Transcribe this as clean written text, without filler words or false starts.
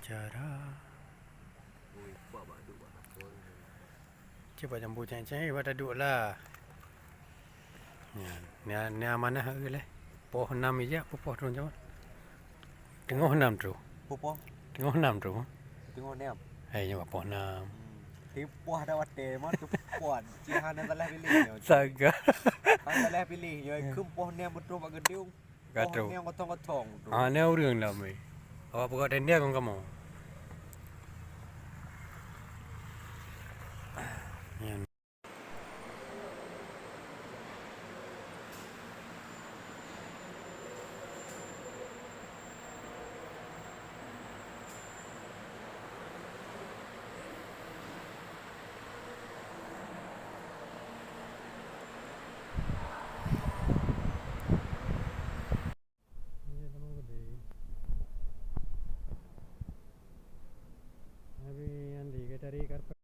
Cara Ui, buat badu buat apa? Cuba jambu ceng-ceng pada duduk lah. Ni amanah ke lah. Poh 6 aja, poh tu macam. Tengok 6 tu. Pupoh, Tengok 6 tu. tengok ni am. Nyawa poh 6. Tipuah dah wate, mau tu puan. Cihan yang telah pilih ni. Saga. Han telah pilih. Yo, kumpoh ni betul pak gedung. Poh Gatrau. ni kotong-kotong tu. Ni orang lah mai. Awak buka tenda kau kamu. Yan. Tapi yang di cari karpet.